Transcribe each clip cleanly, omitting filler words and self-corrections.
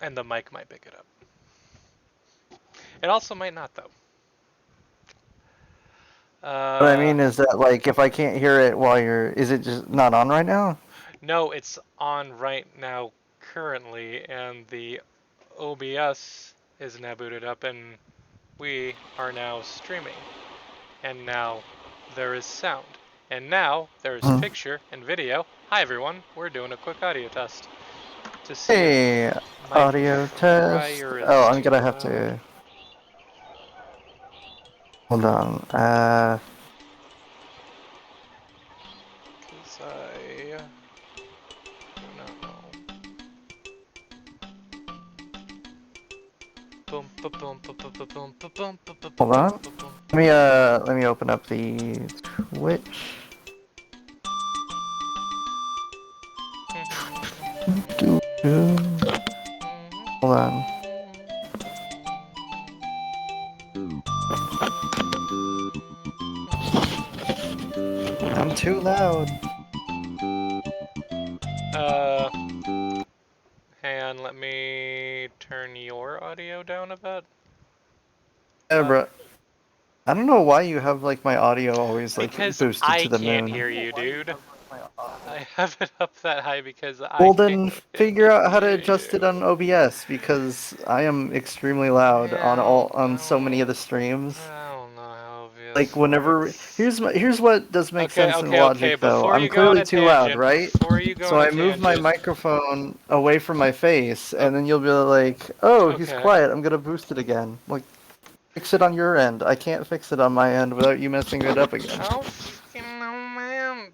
And the mic might pick it up. It also might not, though. What I mean is that, like, if I can't hear it while you're... Is it just not on right now? No, it's on right now currently, and the OBS is now booted up, and we are now streaming. And now there is sound. And now there is picture and video. Hi everyone, we're doing a quick audio test to see Hey, if my audio test. fryer is Oh, I'm too gonna have loud. to... Hold on. 'Cause I do not know. Boom, ba boom, ba ba ba boom, ba boom, ba ba ba Hold boom, on. ba boom. Let me open up the Twitch. Hold on. I'm too loud. Hang on, let me turn your audio down a bit. Yeah, bro. I don't know why you have, like, my audio always, like, Because boosted I to the can't moon. hear you, dude. I have it up that high because I Well, can't then figure out how to hear adjust it you. on OBS, because I am extremely loud on so many of the streams. I don't know how Like, obvious whenever... works. Here's what does make sense in Okay. logic, though. Before I'm you go on clearly a too loud, tangent, right? So I move my microphone away from my face, and then you'll be like, oh, he's Okay. quiet, I'm gonna boost it again. Like, fix it on your end. I can't fix it on my end without you messing it up again. Oh, fucking no, man.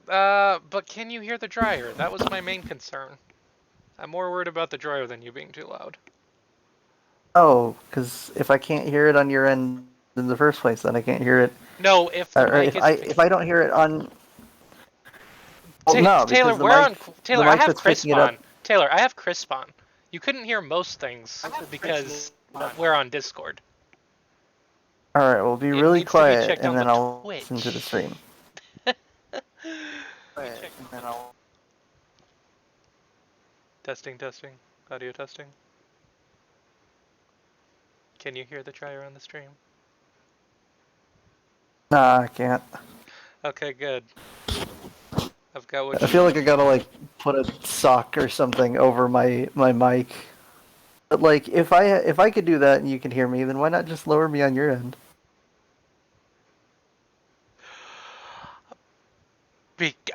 But can you hear the dryer? That was my main concern. I'm more worried about the dryer than you being too loud. Oh, because if I can't hear it on your end in the first place, then I can't hear it. No, if the Or mic is if I don't hear it on... Well, no, Taylor, because the I mic have that's picking crisp it up... on. Taylor, I have crisp on. You couldn't hear most things because we're on Discord. Alright, well, be It really needs to be quiet, checked and on the then I'll listen to the Twitch. stream. Testing, audio testing. Can you hear the dryer on the stream? Nah, I can't. Okay, good. I've got what I you feel like need. I gotta, like, put a sock or something over my mic. But, like, if I could do that and you can hear me, then why not just lower me on your end?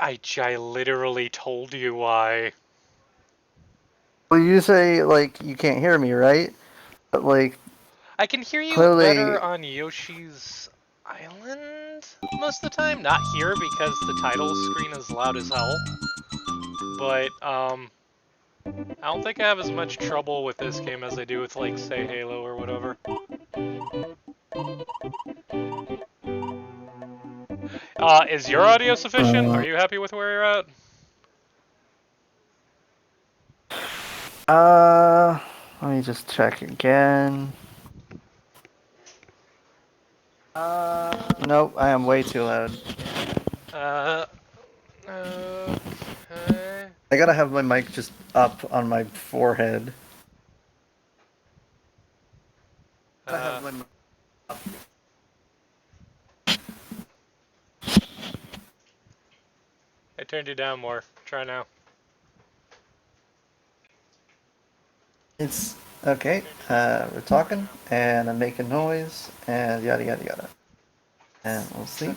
I literally told you why. Well, you say, like, you can't hear me, right? But, like, I can hear you better clearly... on Yoshi's Island most of the time. Not here because the title screen is loud as hell. But, I don't think I have as much trouble with this game as I do with, like, say, Halo or whatever. Is your audio sufficient? Are you happy with where you're at? Let me just check again. Nope, I am way too loud. Okay. I gotta have my mic just up on my forehead. I turned you down more. Try now. It's okay. We're talking, and I'm making noise, and yada yada yada. And we'll see.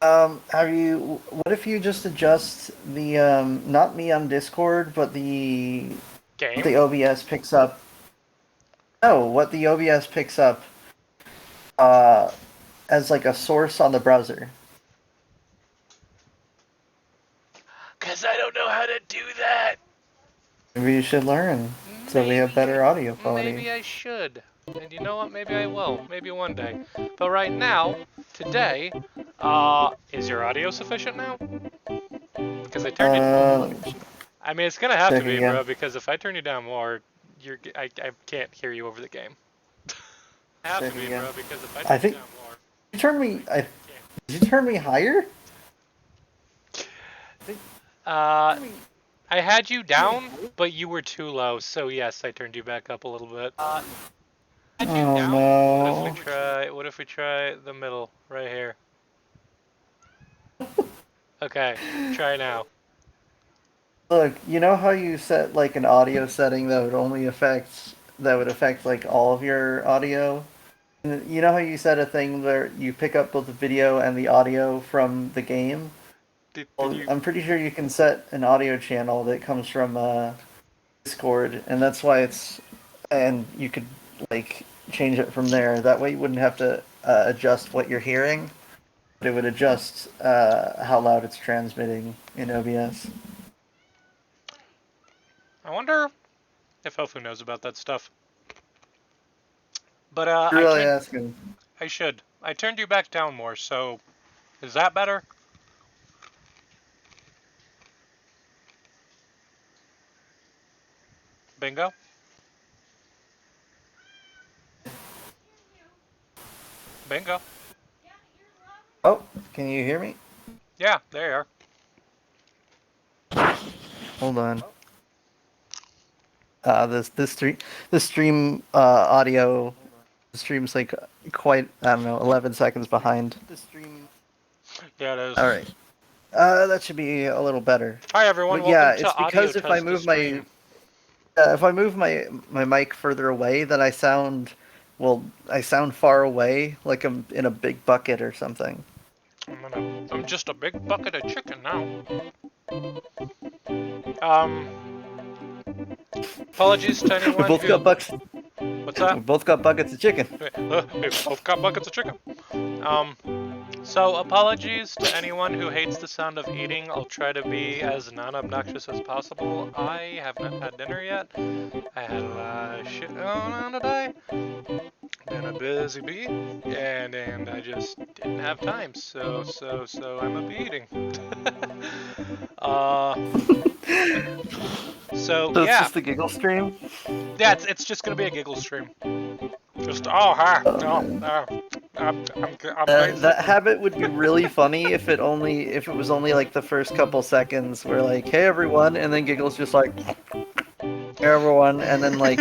Have you? What if you just adjust the not me on Discord, but Game? the OBS picks up? No, what the OBS picks up, as like a source on the browser. Cause I don't know how to do that. Maybe you should learn, so we have better audio quality. Maybe I should. And you know what? Maybe I will. Maybe one day. But right now, today, is your audio sufficient now? Because I turned you. I mean, it's gonna have to be, bro. Because if I turn you down more, I can't hear you over the game. Have to be, bro. Because if I turn you down more, you turn me. Did you turn me higher? I I had you down, but you were too low, so yes, I turned you back up a little bit. Oh What no. if we try the middle, right here? Okay, try now. Look, you know how you set like an audio setting that would affect like all of your audio? And you know how you set a thing where you pick up both the video and the audio from the game? Did Well, you? I'm pretty sure you can set an audio channel that comes from Discord, and that's why and you could like change it from there. That way you wouldn't have to adjust what you're hearing, but it would adjust how loud it's transmitting in OBS. I wonder if Hofu knows about that stuff. But You're really asking. I should. I turned you back down more, so is that better? Bingo. Bingo. Oh, can you hear me? Yeah, there you are. Hold on. This stream audio the stream's like quite I don't know 11 seconds behind. Yeah, it is. All right. That should be a little better. Hi everyone, But yeah, welcome to it's Audio because Test to Stream. if I move my mic further away, then I sound far away, like I'm in a big bucket or something. I'm just a big bucket of chicken now. Apologies to anyone We both who... got buckets. What's that? We both got buckets of chicken. We both got buckets of chicken. So apologies to anyone who hates the sound of eating. I'll try to be as non-obnoxious as possible. I have not had dinner yet. I had a lot of shit going on today. Been a busy bee, and I just didn't have time. So I'm a bee eating. So it's yeah. just the giggle stream? Yeah, it's just gonna be a giggle stream. Just I'm that habit would be really funny if it was only like the first couple seconds where like, hey everyone, and then Giggle's just like, hey everyone, and then like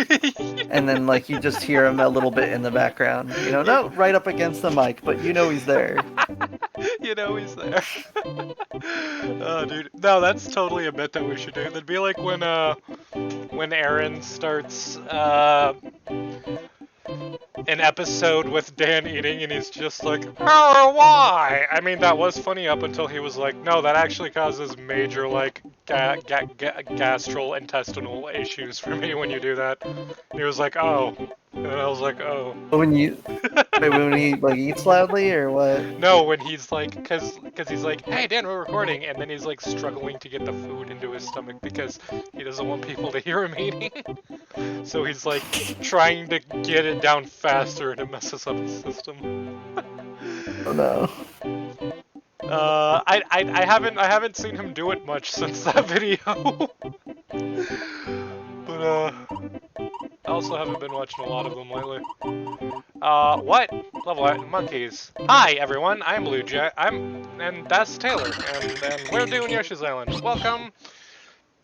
you just hear him a little bit in the background. You know, not right up against the mic, but you know he's there. You know he's there. Oh, dude. No, that's totally a bit that we should do. That'd be like when Aaron starts an episode with Dan eating and he's just like, oh, why? I mean, that was funny up until he was like, no, that actually causes major, like, gastrointestinal issues for me when you do that. And he was like, oh. And I was like, oh. When he like eats loudly or what? No, when he's like, cause he's like, hey Dan, we're recording, and then he's like struggling to get the food into his stomach because he doesn't want people to hear him eating. So he's like trying to get it down faster, and it messes up his system. Oh no. I haven't seen him do it much since that video. But I also haven't been watching a lot of them lately. What? Level 8 monkeys. Hi everyone, I'm Blue Jack. And that's Taylor, and we're doing Yoshi's Island. Welcome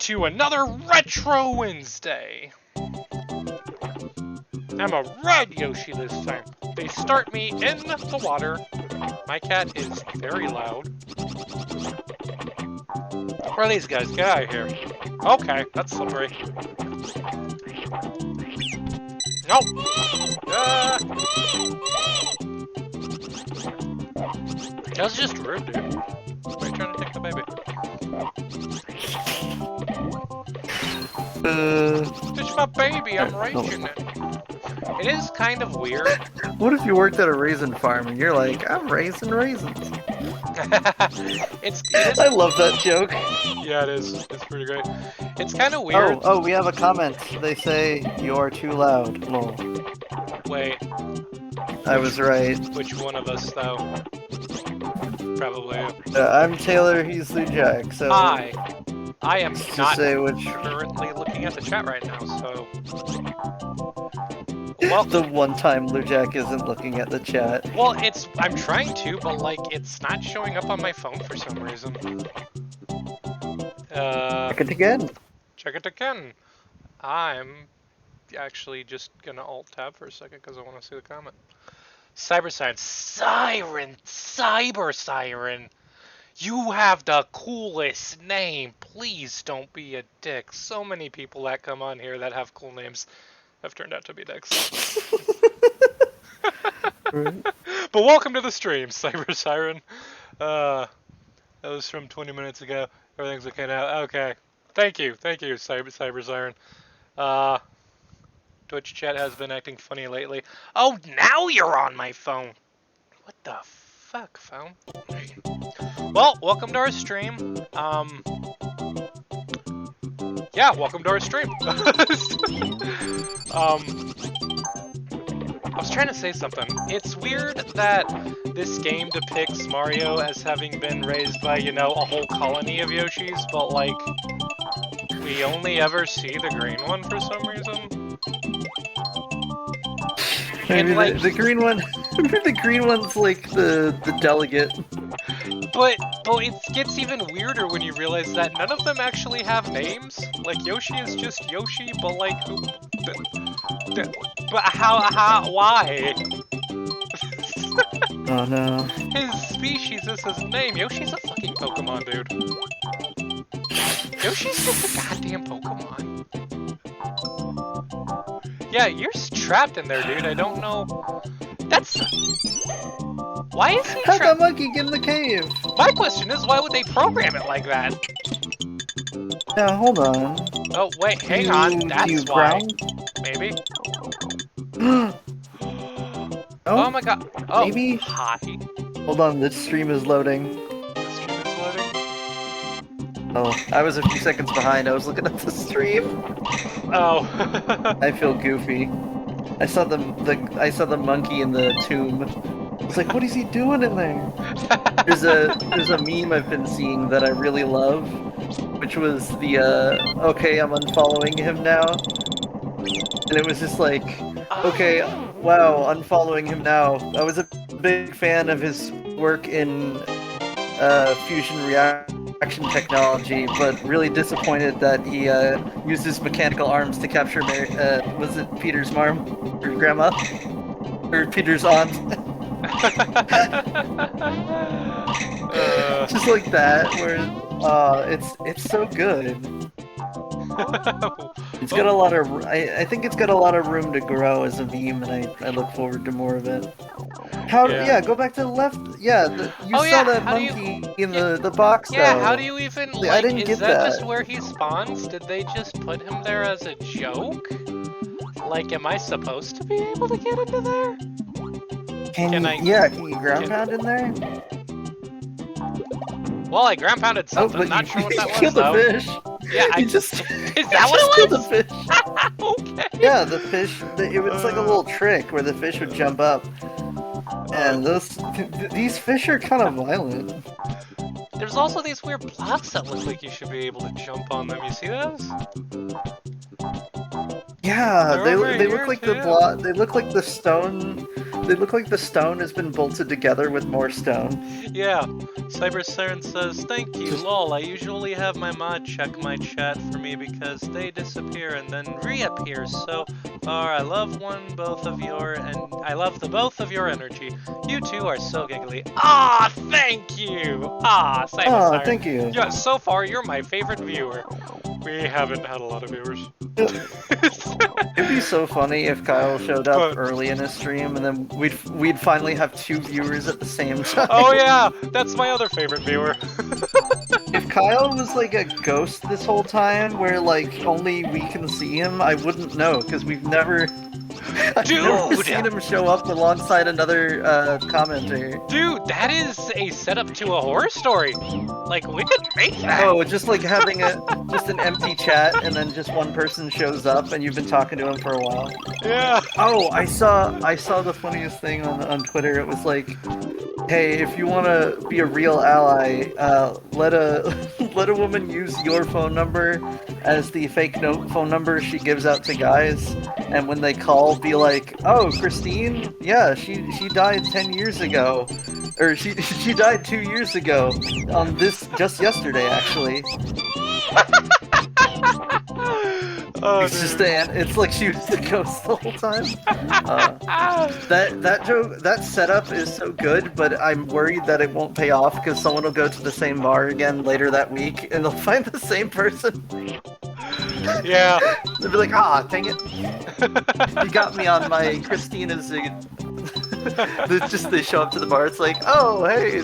to another Retro Wednesday. I'm a red Yoshi this time. They start me in the water. My cat is very loud. Where are these guys? Get out of here. Okay, that's slippery. Nope. That's just rude, dude. Why are you trying to take the baby? It's my baby, I'm raising it. It is kind of weird. What if you worked at a raisin farm and you're like, I'm raising raisins? It is. I love that joke. Yeah, it is. It's pretty great. It's kind of weird. Oh, we have a comment. They say you're too loud. Lol. Wait. I was right. Which one of us, though? Probably you. I'm Taylor, he's the Jack, so... I am not say which... currently looking at the chat right now, so... Well, the one time Lujack isn't looking at the chat. Well, I'm trying to, but like it's not showing up on my phone for some reason. Check it again. Check it again. I'm actually just gonna alt-tab for a second because I want to see the comment. Cyber Siren. Cyber Siren. You have the coolest name. Please don't be a dick. So many people that come on here that have cool names have turned out to be dicks. Right. But welcome to the stream, Cyber Siren. That was from 20 minutes ago. Everything's okay now. Okay. Thank you, Cyber Siren. Twitch chat has been acting funny lately. Oh, now you're on my phone. What the fuck, phone? Well, welcome to our stream. Yeah, welcome to our stream. I was trying to say something. It's weird that this game depicts Mario as having been raised by, you know, a whole colony of Yoshis, but, like, we only ever see the green one for some reason. Maybe And, like, the green one. The green one's like the delegate. But it gets even weirder when you realize that none of them actually have names. Like, Yoshi is just Yoshi, but, like, but why? Oh no. His species is his name. Yoshi's a fucking Pokemon, dude. Yoshi's just a goddamn Pokemon. Yeah, you're trapped in there, dude. I don't know. That's... Why is he How'd that trapped? monkey get in the cave? My question is, why would they program it like that? Yeah, hold on. Oh, wait, hang on. Do you That's why. ground? Maybe. Oh, Oh my god. Oh, maybe? hi. Hold on, this stream is loading. The stream is loading. Oh, I was a few seconds behind. I was looking at the stream. Oh. I feel goofy. I saw the monkey in the tomb. I was like, what is he doing in there? There's a meme I've been seeing that I really love, which was the okay, I'm unfollowing him now. And it was just like, okay, wow, unfollowing him now. I was a big fan of his work in fusion reaction technology, but really disappointed that he used his mechanical arms to capture was it Peter's mom? Or grandma? Or Peter's aunt? Just like that, where it's so good. It's got a lot of. I think it's got a lot of room to grow as a meme, and I look forward to more of it. Yeah, go back to the left. Yeah, you saw that monkey in the box. Yeah, though. how do you even? Like, I didn't is get that just where he spawns? Did they just put him there as a joke? Like, am I supposed to be able to get into there? Can you ground pound in there? Well, I ground pounded something. But Not sure what that was killed though. the fish. Yeah, I just. Is that what it was? Killed the fish. Okay. Yeah, the fish. It was like a little trick where the fish would jump up, and these fish are kind of violent. There's also these weird blocks that look like you should be able to jump on them. You see those? Yeah, They're over they here, look like too. the block. They look like the stone. They look like the stone has been bolted together with more stone. Yeah. Cyber Siren says, thank you, lol. I usually have my mod check my chat for me because they disappear and then reappear so far. I love both of your energy. You two are so giggly. Ah, thank you! Ah, Cyber Siren. Thank you. Yeah, so far you're my favorite viewer. We haven't had a lot of viewers. It'd be so funny if Kyle showed up early in his stream, and then we'd finally have 2 viewers at the same time. Oh yeah, that's my other favorite viewer. If Kyle was like a ghost this whole time, where like only we can see him, I wouldn't know because I've never seen him show up alongside another commenter. Dude, that is a setup to a horror story. Like, we could make that. Oh, just like having just an empty chat and then just one person shows up and you've been talking to him for a while. Yeah. Oh, I saw the funniest thing on Twitter. It was like, hey, if you want to be a real ally, let a woman use your phone number as the fake phone number she gives out to guys, and when they call, be like, oh, Christine, yeah, she died 10 years ago, or she died 2 years ago on this just yesterday actually. Oh, It's just dude. it's like she was the ghost the whole time. That joke, that setup is so good, but I'm worried that it won't pay off because someone will go to the same bar again later that week and they'll find the same person. Yeah. They'll be like, ah, dang it. You got me on my Christina's. They show up to the bar. It's like, oh, hey,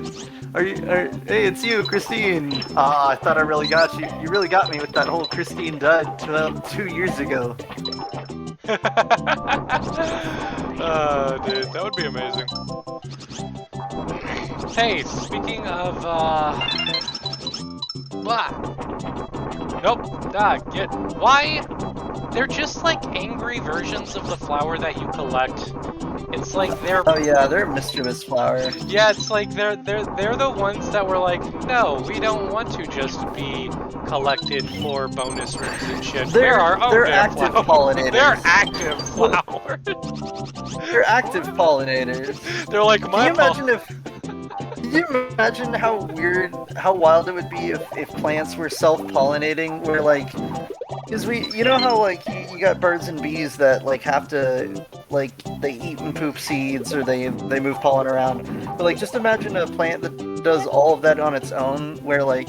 hey, it's you, Christine. Ah, I thought I really got you. You really got me with that whole Christine dud 2 years ago. Dude, that would be amazing. Hey, speaking of, blah. Nope, why? They're just like angry versions of the flower that you collect. It's like they're... Oh yeah, they're a mischievous flower. Yeah, it's like they're the ones that were like, no, we don't want to just be collected for bonus rooms and shit. They're damn active flower. pollinators. They're active flowers. They're active pollinators. They're like my Can you imagine how weird, how wild it would be if plants were self-pollinating, where like, because you know how like you got birds and bees that like have to, like, they eat and poop seeds or they move pollen around, but like just imagine a plant that does all of that on its own, where like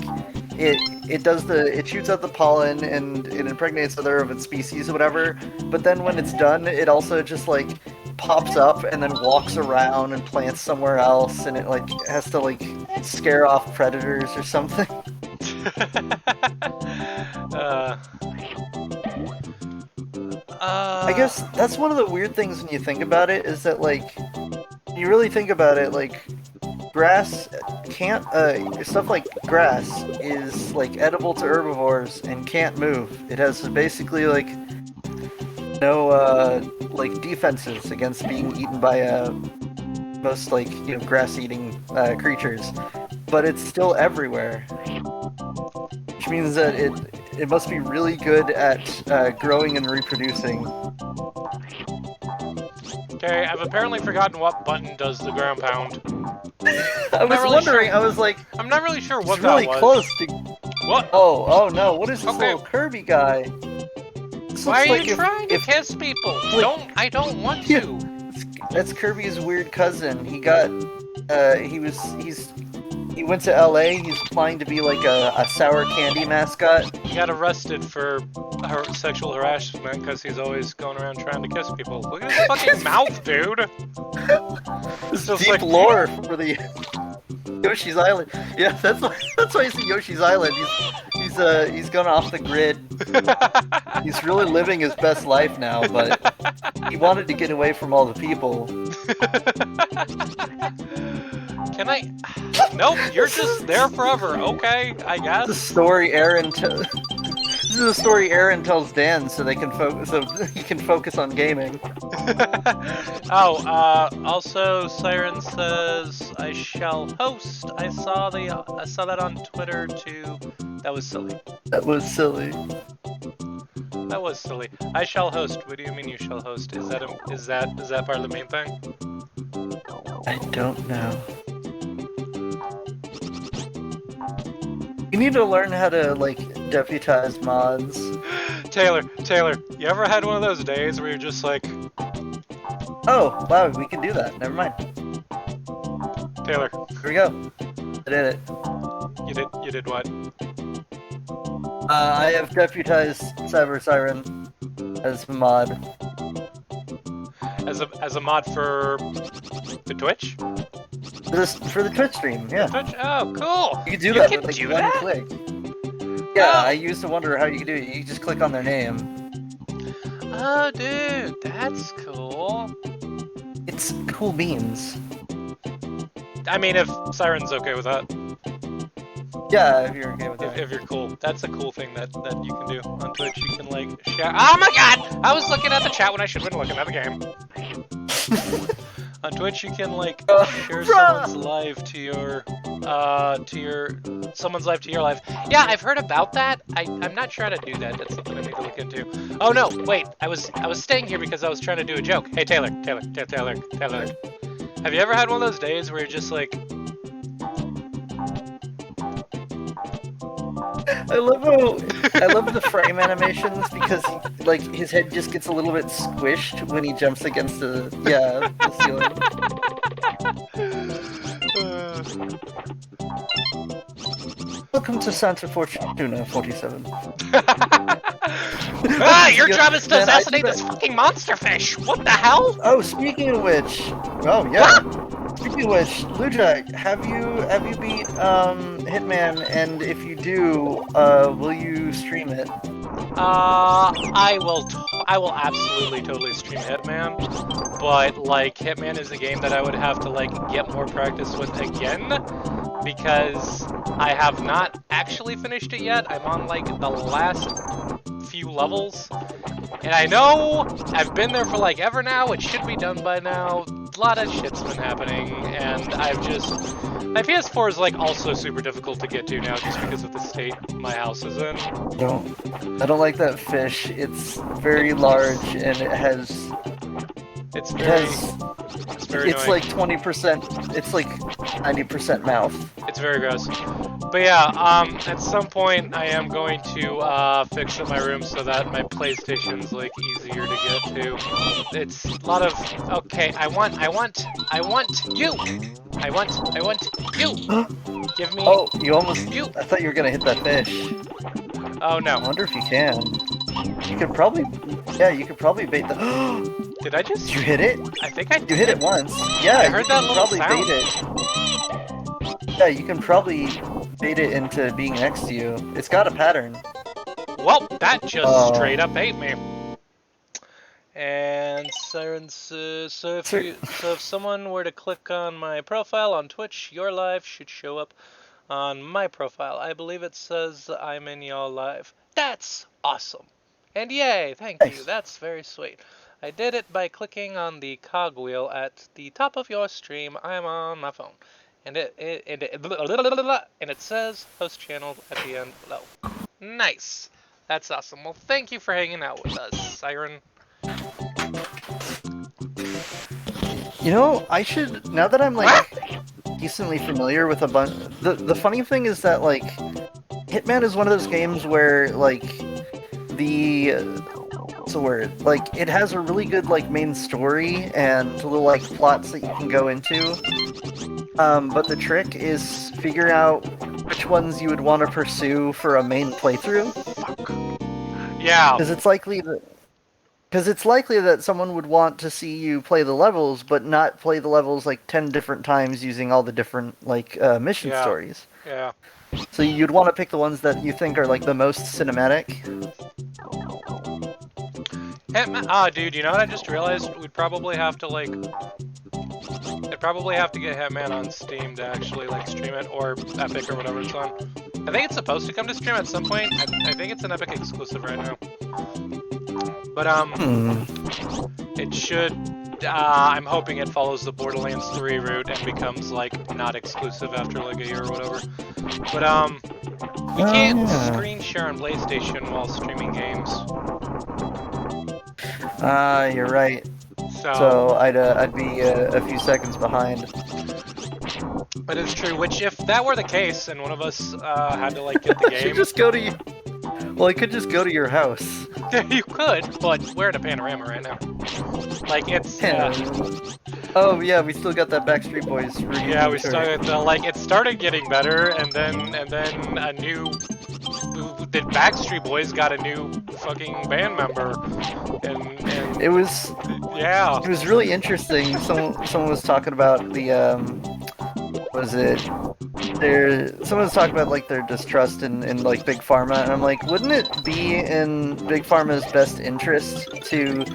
it shoots out the pollen and it impregnates other of its species or whatever, but then when it's done, it also just like pops up and then walks around and plants somewhere else, and it like has to like scare off predators or something. I guess that's one of the weird things when you think about it, is that like, you really think about it, like grass can't stuff like grass is like edible to herbivores and can't move. It has basically like no like defenses against being eaten by most like, you know, grass eating creatures, but it's still everywhere, which means that it must be really good at growing and reproducing. Okay, I've apparently forgotten what button does the ground pound. I was really wondering. sure. I was like, I'm not really sure what it's really that was. close to. What? Oh no! What is this Okay. little Kirby guy? This Why are looks you like trying to kiss people? like- I don't want Yeah. to. That's Kirby's weird cousin. He got, he went to LA. He's applying to be like a sour candy mascot. He got arrested for sexual harassment because he's always going around trying to kiss people. Look at his fucking mouth, dude. This just deep like- lore for the Yoshi's Island. Yeah, that's why he's in Yoshi's Island. He's gone off the grid. He's really living his best life now, but he wanted to get away from all the people. Can I? Nope, you're just there forever. Okay, I guess. The story This is a story Aaron tells Dan so they can focus. So he can focus on gaming. Also, Siren says I shall host. I saw that on Twitter too. That was silly. That was silly. That was silly. I shall host. What do you mean you shall host? Is that part of the main thing? I don't know. You need to learn how to like deputize mods. Taylor, you ever had one of those days where you're just like, Oh, wow, we can do that. Never mind. Taylor, Here we go. I did it. you did what? I have deputized Cyber Siren as a mod. As a mod for the Twitch? For the Twitch stream, yeah. Twitch? Oh, cool. You can do that can with like do one that? click. Yeah, Oh. I used to wonder how you could do it. You just click on their name. Oh, dude, that's cool. It's cool beans. I mean, if Siren's okay with that. Yeah, if you're okay with that. If you're cool. That's a cool thing that you can do on Twitch. You can, like, share. Oh my god! I was looking at the chat when I should have been looking at the game. On Twitch, you can, like, share someone's live to your live. Yeah, I've heard about that. I'm not sure how to do that. That's something I need to look into. Oh no, wait. I was staying here because I was trying to do a joke. Hey, Taylor. Have you ever had one of those days where you're just like... I love the frame animations because like his head just gets a little bit squished when he jumps against the ceiling. Welcome to Santa Fortuna 47. Your job is to Man, I assassinate do this fucking monster fish! What the hell? Oh, speaking of which, oh yeah. Speaking of which, Luja, have you beat Hitman? And if you do, will you stream it? I will absolutely totally stream Hitman, but like Hitman is a game that I would have to like get more practice with again, because I have not actually finished it yet. I'm on like the last few levels, and I know I've been there for like ever now. It should be done by now. A lot of shit's been happening, and my PS4 is like also super difficult to get to now just because of the state my house is in. I don't like that fish. It's very large and it has. It's It's annoying. like 20%. It's like 90% mouth. It's very gross. But yeah, at some point I am going to fix up my room so that my PlayStation's like easier to get to. It's a lot of okay. I want you. I want you. Give me. Oh, you almost. You. I thought you were gonna hit that fish. Oh no. I wonder if you can. You could probably. Yeah, you could probably bait the. Did I just? Did you hit it? I think I did. You hit it once. Yeah, I heard you that can little probably sound. bait it. Yeah, you can probably bait it into being next to you. It's got a pattern. Well, that just straight up ate me. And Siren says, so if someone were to click on my profile on Twitch, your live should show up on my profile. I believe it says I'm in your live. That's awesome. And yay, thank you. That's very sweet. I did it by clicking on the cogwheel at the top of your stream. I'm on my phone. And it says host channel at the end below. Nice. That's awesome. Well, thank you for hanging out with us, Siren. You know, I should, now that I'm like decently familiar with a bunch, the funny thing is that like Hitman is one of those games where like what's the word? Like it has a really good like main story and little like plots that you can go into. But the trick is figuring out which ones you would want to pursue for a main playthrough. Fuck. Yeah. Because it's likely that someone would want to see you play the levels, but not play the levels like 10 different times using all the different like mission stories. Yeah. So you'd want to pick the ones that you think are like the most cinematic. Hitman, dude, you know what I just realized? We'd probably have to like... I'd probably have to get Hitman on Steam to actually like stream it, or Epic or whatever it's on. I think it's supposed to come to stream at some point. I think it's an Epic exclusive right now. But it should... I'm hoping it follows the Borderlands 3 route and becomes like not exclusive after like a year or whatever. But we can't screen share on PlayStation while streaming games. You're right. So I'd be a few seconds behind. But it's true, which if that were the case and one of us had to like get the game... just go to you. Well, I could just go to your house. You could, but we're in a panorama right now. Like, it's... Oh, yeah, we still got that Backstreet Boys reunion. Yeah, we started, like, it started getting better, and then a new... The Backstreet Boys got a new fucking band member, and it was... Yeah. It was really interesting. Someone was talking about the, someone was talking about like their distrust in like Big Pharma, and I'm like, wouldn't it be in Big Pharma's best interest to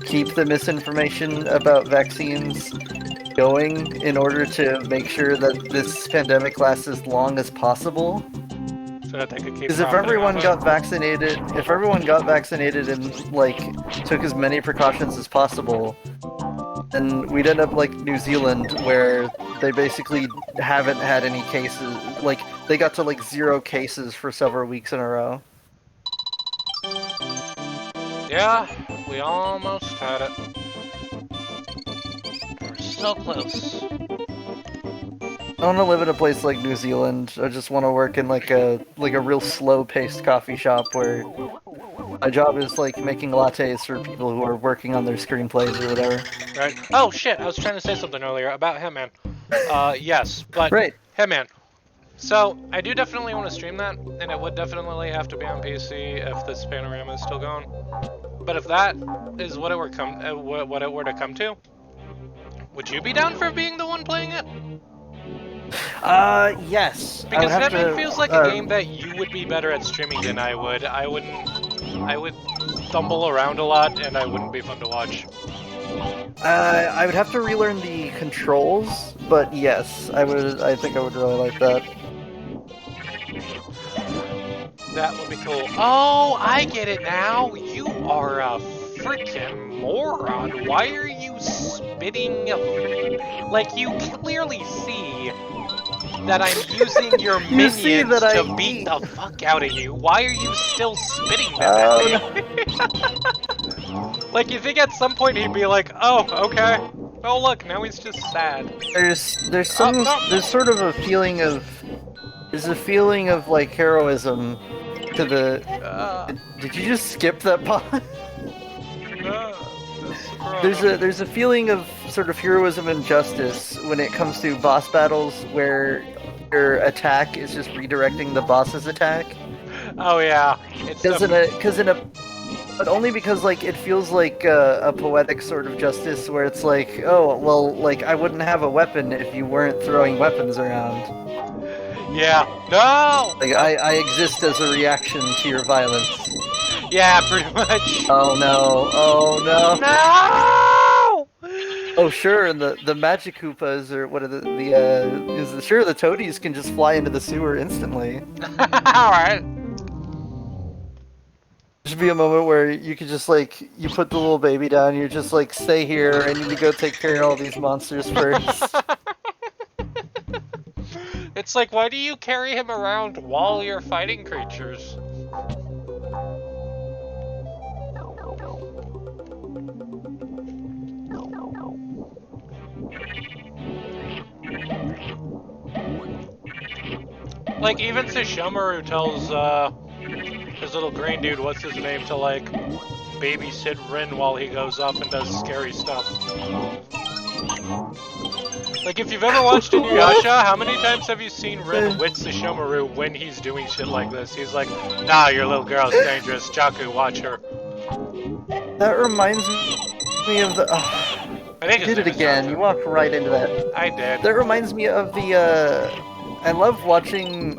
keep the misinformation about vaccines going in order to make sure that this pandemic lasts as long as possible? So that they could keep. Because if everyone got vaccinated, and like took as many precautions as possible, then we'd end up like New Zealand, where they basically haven't had any cases. Like they got to like 0 cases for several weeks in a row. Yeah, we almost had it. We're so close. I want to live in a place like New Zealand. I just want to work in like a real slow-paced coffee shop where my job is like making lattes for people who are working on their screenplays or whatever. Right? Oh shit! I was trying to say something earlier about Hitman. Yes, but Right. Hitman. So I do definitely want to stream that, and it would definitely have to be on PC if this panorama is still going. But if that is what it were what it were to come to, would you be down for being the one playing it? Yes. Because Hitman feels like a game that you would be better at streaming than I would. I would stumble around a lot, and I wouldn't be fun to watch. I would have to relearn the controls, but yes, I would. I think I would really like that. That would be cool. Oh, I get it now. You are a freaking moron. Why are you spitting? Like, you clearly see that I'm using your You see minions that to beat the fuck out of you. Why are you still spitting them at me? Like, you think at some point he'd be like, oh, okay. Oh, look, now he's just sad. There's sort of a feeling of like heroism to the. Did you just skip that part? There's a feeling of sort of heroism and justice when it comes to boss battles where your attack is just redirecting the boss's attack. Oh yeah, but only because like it feels like a poetic sort of justice where it's like, oh well, like I wouldn't have a weapon if you weren't throwing weapons around. Yeah. No. Like I exist as a reaction to your violence. Yeah, pretty much. Oh no! Oh no! No! Oh sure, and the magic Koopas or what are the toadies can just fly into the sewer instantly. All right. There should be a moment where you could just like you put the little baby down, you're just like stay here, I need to go take care of all these monsters first. It's like, why do you carry him around while you're fighting creatures? Like, even Sesshomaru tells, his little green dude, what's his name, to, like, babysit Rin while he goes up and does scary stuff. Like, if you've ever watched Inuyasha, how many times have you seen Rin with Sesshomaru when he's doing shit like this? He's like, nah, your little girl's dangerous. Jaku, watch her. That reminds me of the... I think you did it again. You walked right into that. I did. That reminds me of the, I love watching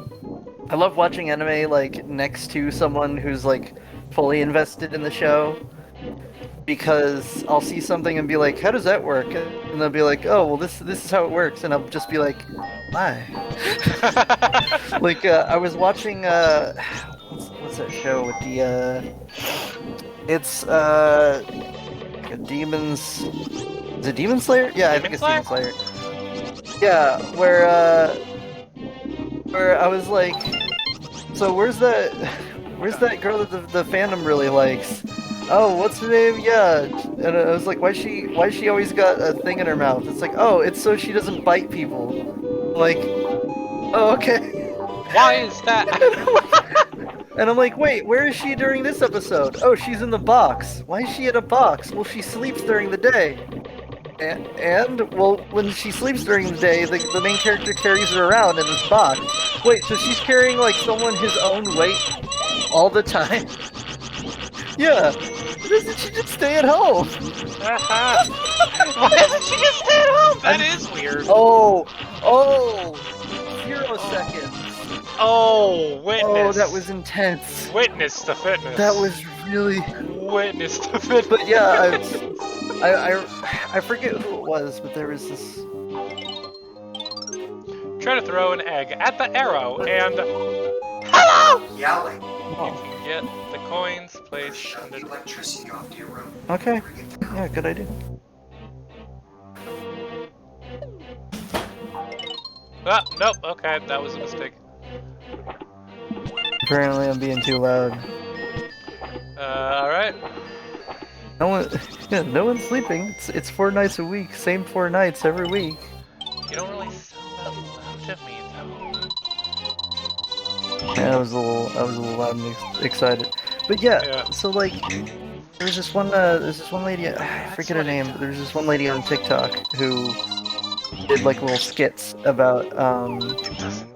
anime, like, next to someone who's, like, fully invested in the show. Because I'll see something and be like, how does that work? And they'll be like, oh, well, this is how it works. And I'll just be like, why? Like, I was watching, what's that show with the, it's, a Demon's... Is it Demon Slayer? Yeah, I think it's Demon Slayer. Yeah, where I was like, so where's that girl that the fandom really likes? Oh, what's her name? Yeah, and I was like, why she always got a thing in her mouth? It's like, oh, it's so she doesn't bite people. Like, oh, okay. Why is that? And I'm like, wait, where is she during this episode? Oh, she's in the box. Why is she in a box? Well, she sleeps during the day. And well, when she sleeps during the day, the main character carries her around in this box. Wait, so she's carrying like someone his own weight all the time? Yeah. Why doesn't she just stay at home? Why doesn't she just stay at home? That is weird. Oh, 0 seconds. Oh, witness. Oh, that was intense. Witness the fitness. That was really... Witness the fitness. But yeah, I forget who it was, but there was this... Try to throw an egg at the arrow, and... Hello! Yelling. You can get the coins placed Shut under... the electricity off to your room. Okay. Yeah, good idea. Ah, nope, okay, that was a mistake. Apparently I'm being too loud. Alright. No one's sleeping. It's 4 nights a week. Same 4 nights every week. You don't really sound that loud. Yeah, I was a little loud and excited. But yeah, Yeah. so like, there's this one lady, I That's forget her what it name, but does. there's this one lady on TikTok who did like little skits about, It doesn't.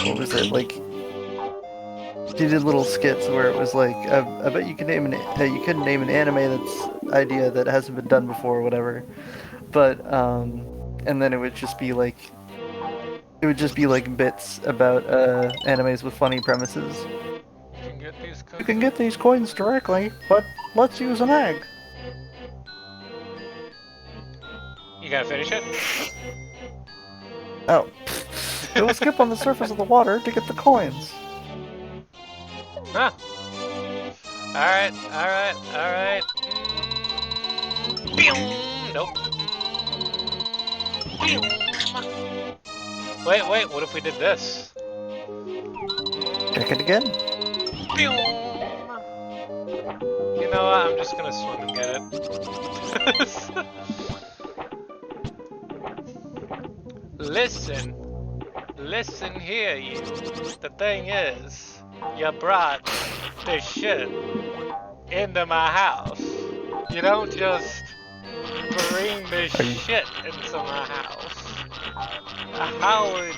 what was it, like, she did little skits where it was like, I bet you can name you couldn't name an anime that's idea that hasn't been done before or whatever, but, and then it would just be like bits about, animes with funny premises. You can get these You coins. can get these coins directly, but let's use an egg. You gotta finish it? Oh. It will skip on the surface of the water to get the coins. Huh. Alright, alright, alright. Nope. Wait, what if we did this? Check it again. You know what? I'm just gonna swim and get it. Listen here, you. The thing is, you brought this shit into my house. You don't just bring this shit into my house. How would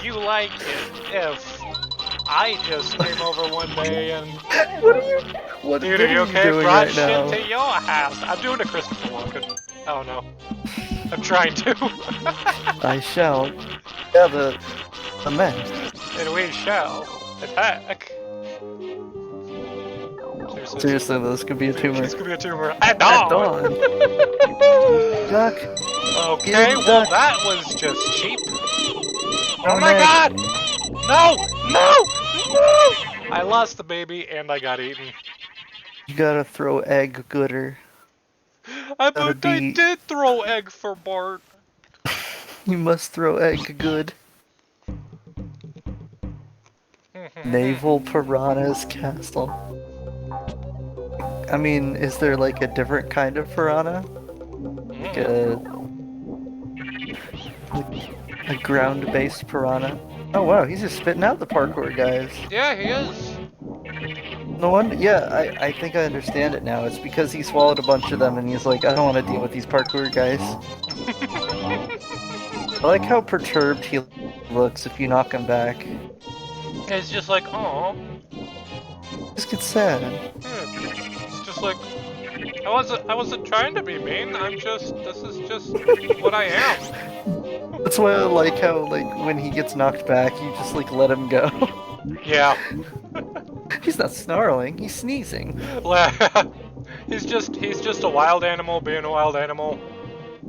you like it if I just came over one day and... What Dude, are you okay? Brought shit to your house. I'm doing a Christopher Walken. Oh no. I'm trying to. I shall. Yeah, the men. And we shall attack. Seriously, this could be a tumor. This could be a tumor. At dawn! Duck. Okay, well that was just cheap. Oh my god! No! I lost the baby and I got eaten. You gotta throw egg gooder. I did throw egg for Bart. You must throw egg good. Naval Piranha's Castle. I mean, is there like a different kind of piranha? Like a ground-based piranha? Oh wow, he's just spitting out the parkour guys. Yeah, he is. No wonder. Yeah, I think I understand it now. It's because he swallowed a bunch of them and he's like, I don't want to deal with these parkour guys. I like how perturbed he looks if you knock him back. It's just like, oh. Just get sad. Yeah, it's just like, I wasn't trying to be mean. This is just what I am. That's why I like how, like, when he gets knocked back, you just, like, let him go. Yeah. He's not snarling, he's sneezing. he's just a wild animal being a wild animal.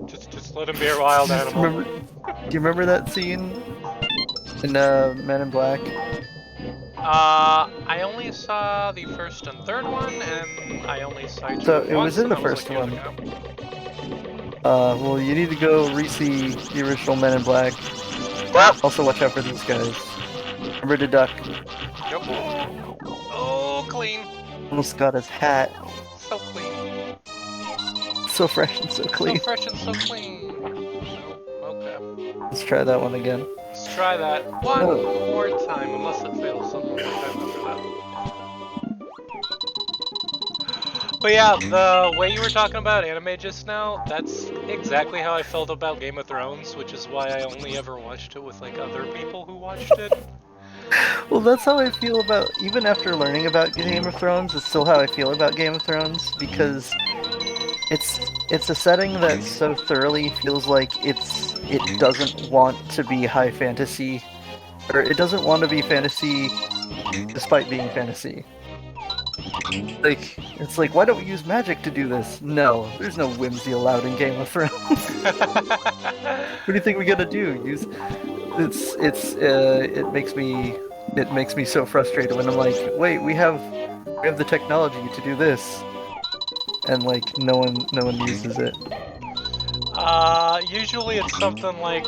Just let him be a wild animal. Do you remember that scene in Men in Black? I only saw the first and third one, and I only saw So it was in the first one. Well, you need to go re-see the original Men in Black. Also, watch out for these guys. Remember to duck. Yep. Oh, clean. Almost got his hat. So clean. So fresh and so clean. So fresh and so clean. Okay. Let's try that one again. Let's try that one more time, unless it fails something after that. But yeah, the way you were talking about anime just now, that's exactly how I felt about Game of Thrones, which is why I only ever watched it with like other people who watched it. Well, that's how I feel about, even after learning about Game of Thrones, it's still how I feel about Game of Thrones, because it's a setting that so thoroughly feels like it doesn't want to be high fantasy, or it doesn't want to be fantasy despite being fantasy. Like, it's like, why don't we use magic to do this? No, there's no whimsy allowed in Game of Thrones. What do you think we gotta do? It makes me so frustrated when I'm like, wait, we have the technology to do this, and like no one uses it. Usually it's something like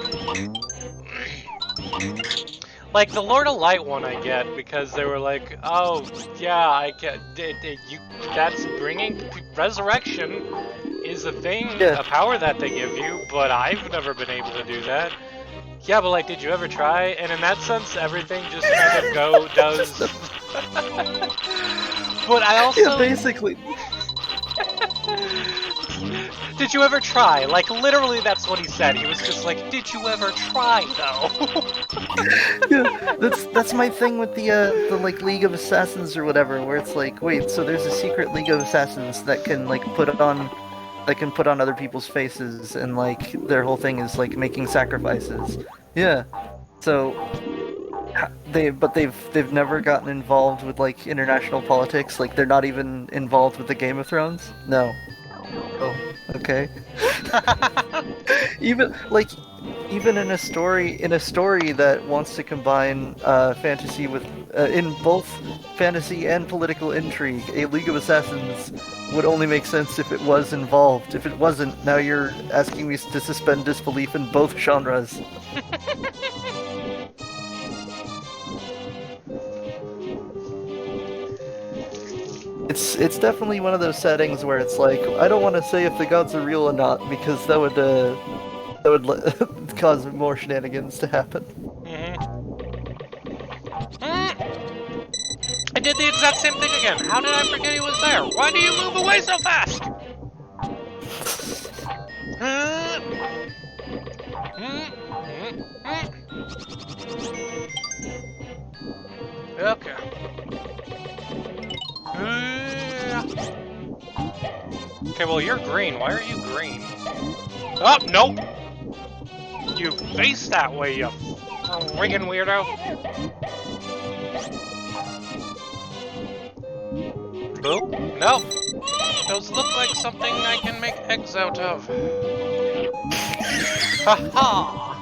the Lord of Light one I get, because they were like, oh yeah, I get that's bringing resurrection is a thing, a power that they give you, but I've never been able to do that. Yeah, but like, did you ever try? And in that sense, everything just kind of does. But I also. Yeah, basically. Did you ever try? Like, literally, that's what he said. He was just like, did you ever try, though? Yeah, that's my thing with the like League of Assassins or whatever, where it's like, wait, so there's a secret League of Assassins that can like put on other people's faces, and like their whole thing is like making sacrifices. Yeah. So they've never gotten involved with like international politics. Like they're not even involved with the Game of Thrones. No. Oh, okay. even like even in a story that wants to combine fantasy with in both fantasy and political intrigue, a League of Assassins would only make sense if it was involved. If it wasn't, now you're asking me to suspend disbelief in both genres. It's definitely one of those settings where it's like, I don't want to say if the gods are real or not, because that would cause more shenanigans to happen. I did the exact same thing again. How did I forget he was there? Why do you move away so fast? Okay. Okay, well, you're green. Why are you green? Oh, nope! You face that way, you friggin' weirdo! Boo? No! Those look like something I can make eggs out of. Ha-ha!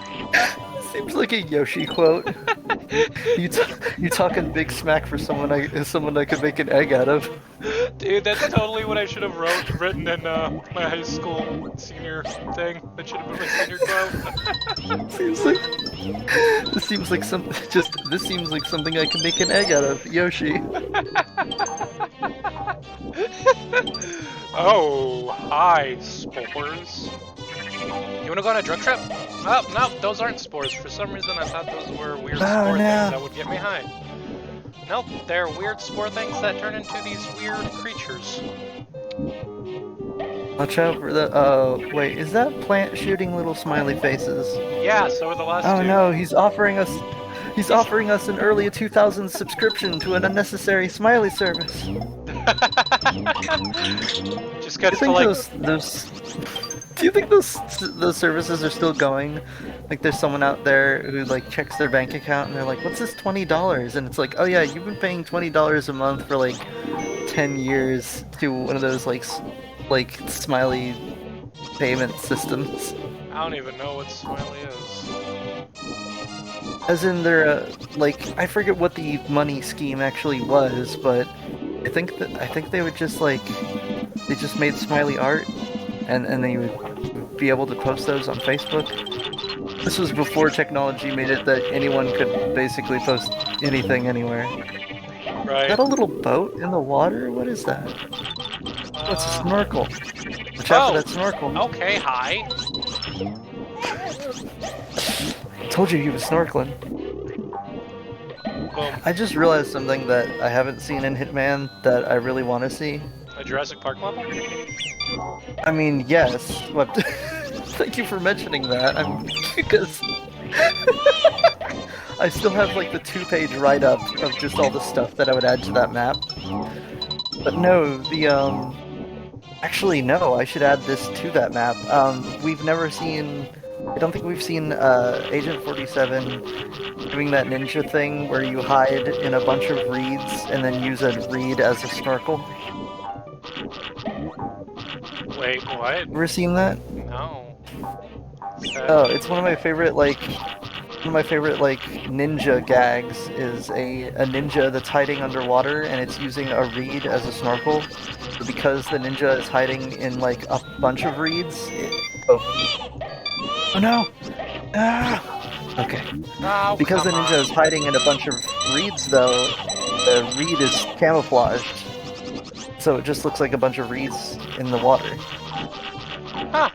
Seems like a Yoshi quote. you talking big smack for someone I could make an egg out of. Dude, that's totally what I should have written in my high school senior thing. That should have been my senior quote. This seems like something I can make an egg out of, Yoshi. Oh, hi, spores. You wanna go on a drug trip? Oh, no, those aren't spores. For some reason, I thought those were weird spore things that would get me high. Nope, they're weird spore things that turn into these weird creatures. Watch out for the. Wait, is that plant shooting little smiley faces? Yeah, so are the last two. Oh no, he's offering us an early 2000s subscription to an unnecessary smiley service. Just gets to like. Do you think those services are still going? Like there's someone out there who like checks their bank account and they're like, "What's this $20?" And it's like, "Oh yeah, you've been paying $20 a month for like 10 years to one of those like smiley payment systems." I don't even know what Smiley is. As in they're like, I forget what the money scheme actually was, but I think they would just like they just made smiley art and they would be able to post those on Facebook. This was before technology made it that anyone could basically post anything anywhere. Right. Is that a little boat in the water? What is that? Oh, it's a snorkel. Watch out for that snorkel. Okay, hi. I told you he was snorkeling. Boom. I just realized something that I haven't seen in Hitman that I really want to see. A Jurassic Park level? I mean, yes, but thank you for mentioning that. Because I still have like the 2-page write-up of just all the stuff that I would add to that map. But no, actually no, I should add this to that map. We've never seen. I don't think we've seen Agent 47 doing that ninja thing where you hide in a bunch of reeds and then use a reed as a snorkel. Wait, what? Ever seen that? No. Oh, it's one of my favorite ninja gags is a ninja that's hiding underwater and it's using a reed as a snorkel. But because the ninja is hiding in like a bunch of reeds, oh no! Ah! Okay. Oh, because the ninja is hiding in a bunch of reeds, though, the reed is camouflaged, so it just looks like a bunch of reeds in the water. Huh.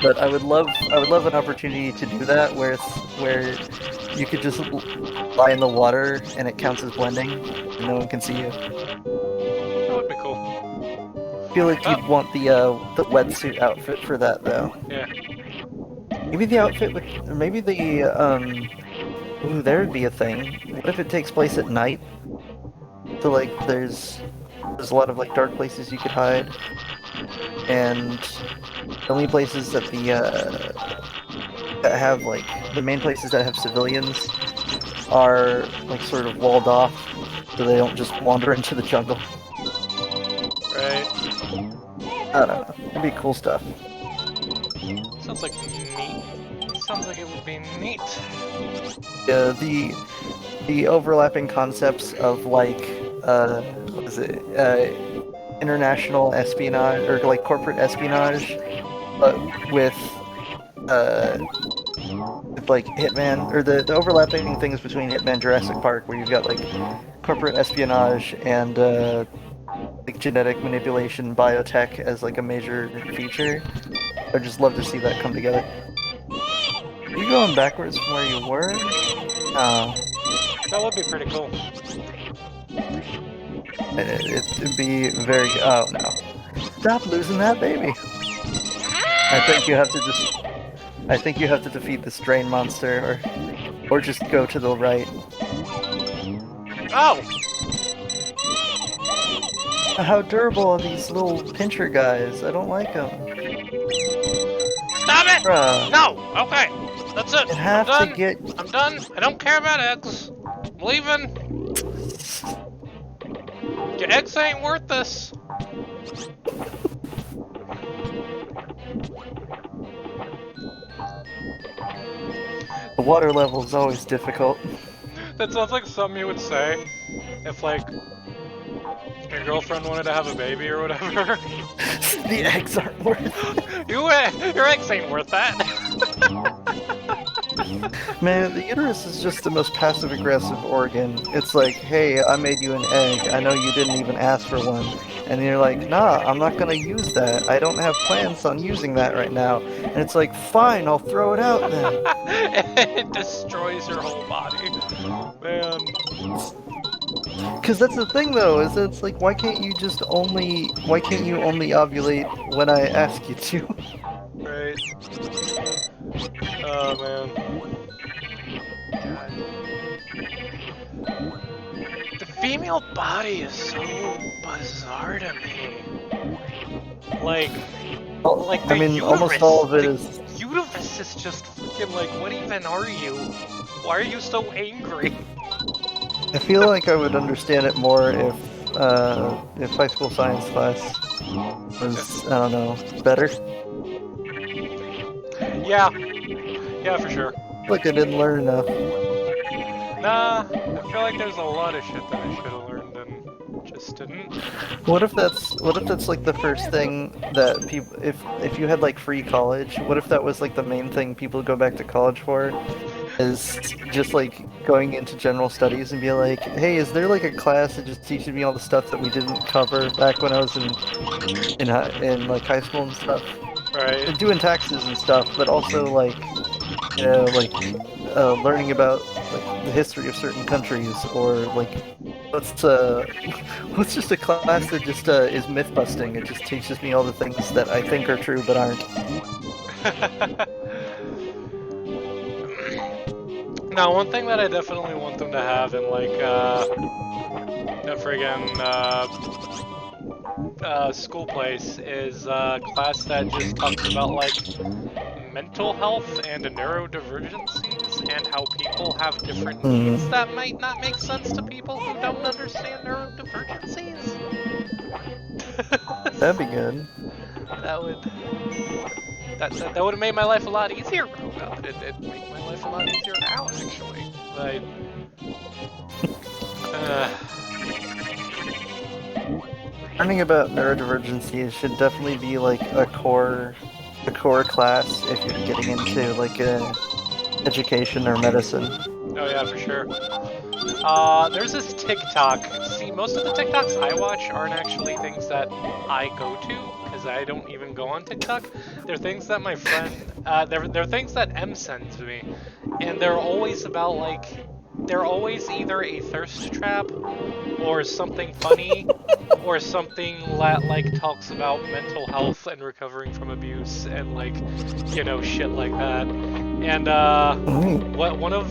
But I would love an opportunity to do that where you could just lie in the water and it counts as blending and no one can see you. That would be cool. I feel like Oh, you'd want the wetsuit outfit for that though. yeah. Maybe the outfit would, or maybe the ooh, there would be a thing. What if it takes place at night? So like there's a lot of like dark places you could hide, and the only places that that have like the main places that have civilians are like sort of walled off, so they don't just wander into the jungle. Right. I don't know. It'd be cool stuff. Sounds like neat. Sounds like it would be neat. The overlapping concepts of like what is it? International espionage or like corporate espionage, but with like Hitman, or the overlapping things between Hitman Jurassic Park, where you've got like corporate espionage and like genetic manipulation, biotech as like a major feature. I'd just love to see that come together. Are you going backwards from where you were? That would be pretty cool. It'd be very. Oh no! Stop losing that baby! I think you have to just. I think you have to defeat the strain monster, or just go to the right. Oh! How durable are these little pincher guys? I don't like them. Stop it! Bruh. No! Okay. That's it. You have I'm to done. get. I'm done. I don't care about eggs. I'm leaving. Your eggs ain't worth this. The water level is always difficult. That sounds like something you would say if, like, your girlfriend wanted to have a baby or whatever. The eggs aren't worth. Your eggs ain't worth that. Man, the uterus is just the most passive-aggressive organ. It's like, hey, I made you an egg. I know you didn't even ask for one. And you're like, nah, I'm not gonna use that. I don't have plans on using that right now. And it's like, fine, I'll throw it out then. It destroys your whole body. Man. Because that's the thing, though, is that it's like, why can't you only ovulate when I ask you to? Right. Oh, man. God. The female body is so bizarre to me. Like the I mean, uterus, almost all of it the is. uterus is just fucking like, what even are you? Why are you so angry? I feel like I would understand it more if high school science class was, I don't know, better. Yeah. Yeah, for sure. Like I didn't learn enough. Nah, I feel like there's a lot of shit that I should have learned and just didn't. What if that's like the first thing that people, if you had like free college, what if that was like the main thing people go back to college for? Is just like going into general studies and be like, hey, is there like a class that just teaches me all the stuff that we didn't cover back when I was in like high school and stuff? Right. And doing taxes and stuff, but also like, you know, like learning about like the history of certain countries, or like what's just a class that just is myth busting. It just teaches me all the things that I think are true but aren't. Now, one thing that I definitely want them to have in like a friggin' school place is a class that just talks about like mental health and neurodivergencies and how people have different needs that might not make sense to people who don't understand neurodivergencies. That'd be good. That would have made my life a lot easier growing up. It'd make my life a lot easier now, actually. Like, Learning about neurodivergencies should definitely be like a core class if you're getting into like education or medicine. oh yeah, for sure. There's this TikTok. See, most of the TikToks I watch aren't actually things that I go to, because because I don't even go on TikTok. They're things that my friend, they're things that M sends me, and they're always about like, they're always either a thirst trap, or something funny, or something that like talks about mental health and recovering from abuse and like, you know, shit like that. And what one of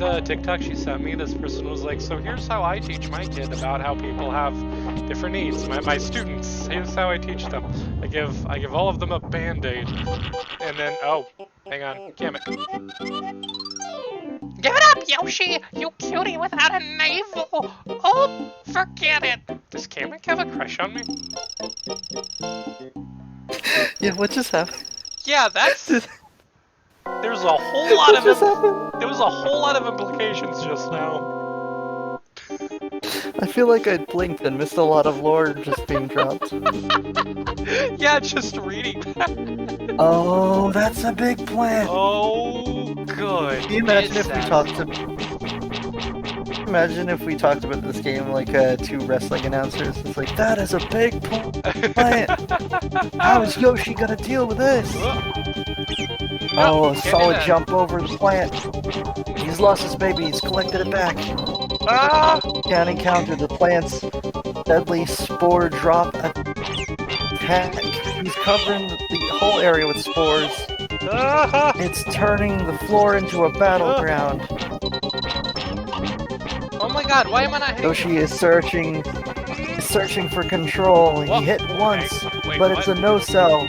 the TikTok she sent me, this person was like, so here's how I teach my kid about how people have different needs. My students, here's how I teach them. I give all of them a band-aid. And then, oh, hang on, damn it. Give it up, Yoshi! You cutie without a navel! Oh, forget it! Does Kamek have a crush on me? Yeah, what just happened? Yeah, that's... There's a whole lot of... There was a whole lot of implications just now. I feel like I blinked and missed a lot of lore just being dropped. Yeah, just reading that. Oh, that's a big plant! Oh, good. Can you imagine if we talked to... Imagine if we talked about this game like two wrestling announcers. It's like, that is a big plant! How is Yoshi gonna deal with this? Oh, a solid jump over the plant. He's lost his baby, he's collected it back. Ah! Can't encounter the plant's deadly spore drop attack. He's covering the whole area with spores. Ah! It's turning the floor into a battleground. Oh my god, why am I not hitting? Yoshi is searching for control. What? He hit once, Wait, but what? it's a no-cell.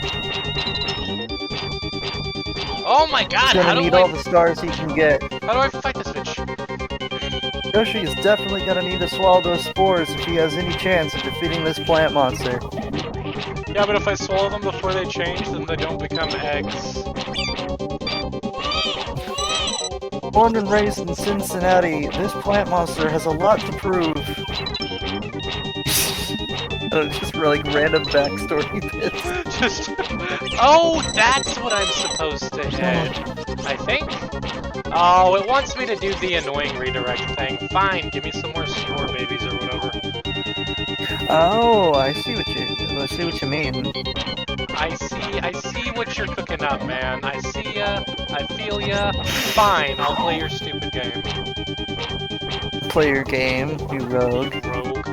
Oh my god, He's how gonna do need all the stars he can get. how do I fight this bitch? Yoshi is definitely gonna need to swallow those spores if he has any chance of defeating this plant monster. Yeah, but if I swallow them before they change, then they don't become eggs. Born and raised in Cincinnati, this plant monster has a lot to prove. Just like random backstory bits. Just... Oh, that's what I'm supposed to hit. I think? Oh, it wants me to do the annoying redirect thing. Fine, give me some more store babies or whatever. Oh, I see what you mean. I see what you're cooking up, man. I see ya, I feel ya. Fine, I'll play your stupid game. Play your game, you rogue. Rogue.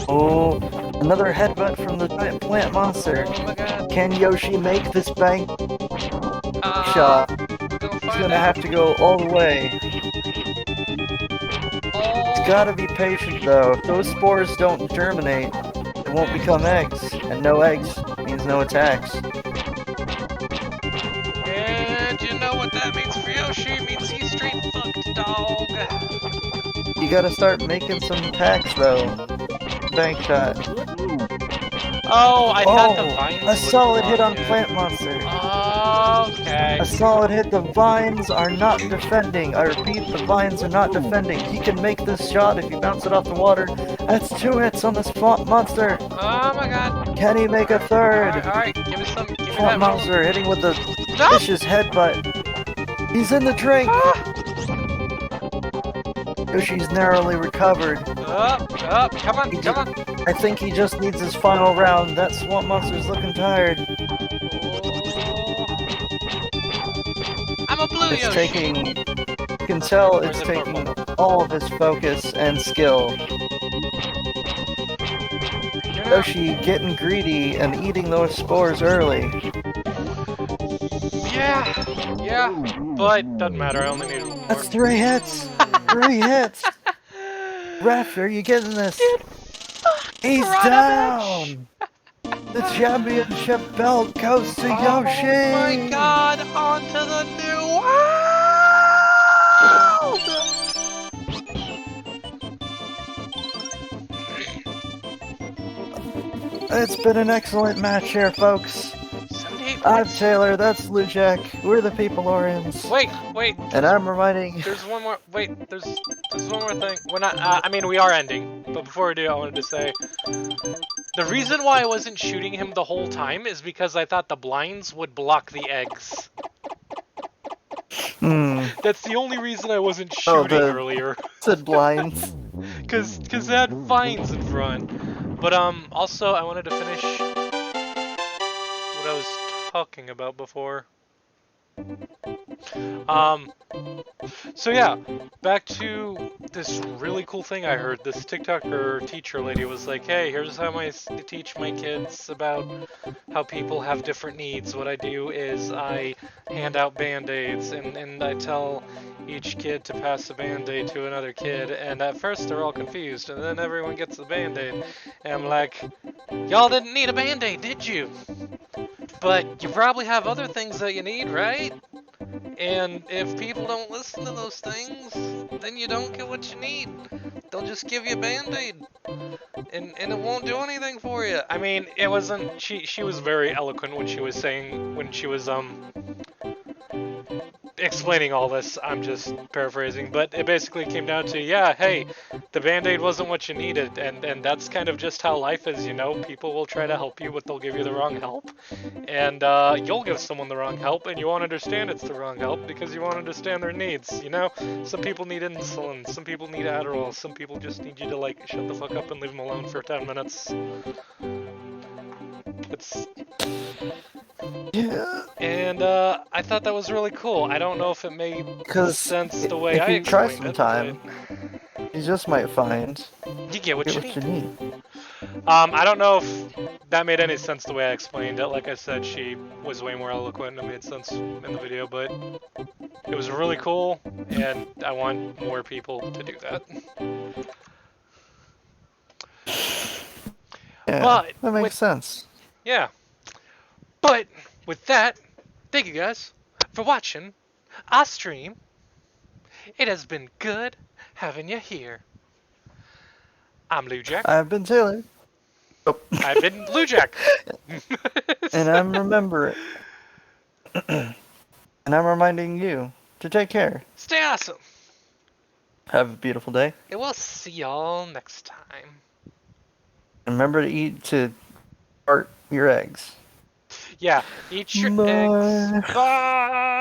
Oh, another headbutt from the giant plant monster. Oh my god. Can Yoshi make this bank Uh, shot? He's He's gonna have to go all the way. He's gotta be patient though. If those spores don't germinate, it won't become eggs. And no eggs means no attacks. And you know what that means for Yoshi? It means he's straight fucked, dog. You gotta start making some attacks though. Bank shot. Oh, I thought the Oh, vines a would solid hit on block it. plant monster. Okay. A solid hit. The vines are not defending. I repeat, the vines are not defending. He can make this shot if you bounce it off the water. That's 2 hits on this monster. Oh my god. Can he make a third? Alright, give me some, give me that Plant roll. monster hitting with the No! vicious headbutt. He's in the drink. Ah! Yoshi's narrowly recovered. Up, come on, come on. I think he just needs his final round. That swamp monster's looking tired. Oh. I'm a blue It's Yoshi. taking... You can tell it's Where's it taking all of his focus and skill. Yoshi getting greedy and eating those spores early. Yeah, but doesn't matter, I only need one more. That's 3 hits! 3 hits! Ref, are you getting this? He's down! The championship belt goes to Yoshi! Oh my god, onto the new world! It's been an excellent match here, folks. 78 I'm minutes. Taylor, that's Lujak, we're the Peopleorians. Wait. And I'm reminding... There's one more. Wait, there's one more thing. We're not. I mean, we are ending. But before we do, I wanted to say the reason why I wasn't shooting him the whole time is because I thought the blinds would block the eggs. That's the only reason I wasn't shooting earlier. Said blinds. Cause it had vines in front. But also I wanted to finish what I was talking about before. Um, so yeah, back to this really cool thing I heard. This TikToker teacher lady was like, "Hey, here's how I teach my kids about how people have different needs. What I do is I hand out band-aids and I tell each kid to pass a band-aid to another kid. And at first they're all confused, and then everyone gets the band-aid. And I'm like, y'all didn't need a band-aid, did you? But you probably have other things that you need, right? And if people don't listen to those things, then you don't get what you need. They'll just give you a band-aid. And it won't do anything for you. I mean, it wasn't she was very eloquent when she was saying when she was explaining all this. I'm just paraphrasing, but it basically came down to, yeah, hey, the band-aid wasn't what you needed, and that's kind of just how life is, you know. People will try to help you, but they'll give you the wrong help, and you'll give someone the wrong help, and you won't understand it's the wrong help because you won't understand their needs, you know. Some people need insulin, some people need Adderall, some people just need you to like shut the fuck up and leave them alone for 10 minutes. It's Yeah. And I thought that was really cool. I don't know if it made Because sense the way if I you try explained it, but sometime, you just might find you get what get you what you need. need. I don't know if that made any sense the way I explained it. Like I said, she was way more eloquent and it made sense in the video, but it was really cool, and I want more people to do that. Yeah, But that with makes sense. yeah, but with that, thank you guys for watching our stream. It has been good having you here. I'm Lou Jack. I've been Taylor. Oh. I've been Blue Jack. And I'm remembering. And I'm reminding you to take care. Stay awesome. Have a beautiful day. And we'll see y'all next time. And remember to fart your eggs. Yeah, eat your eggs. Bye. Bye.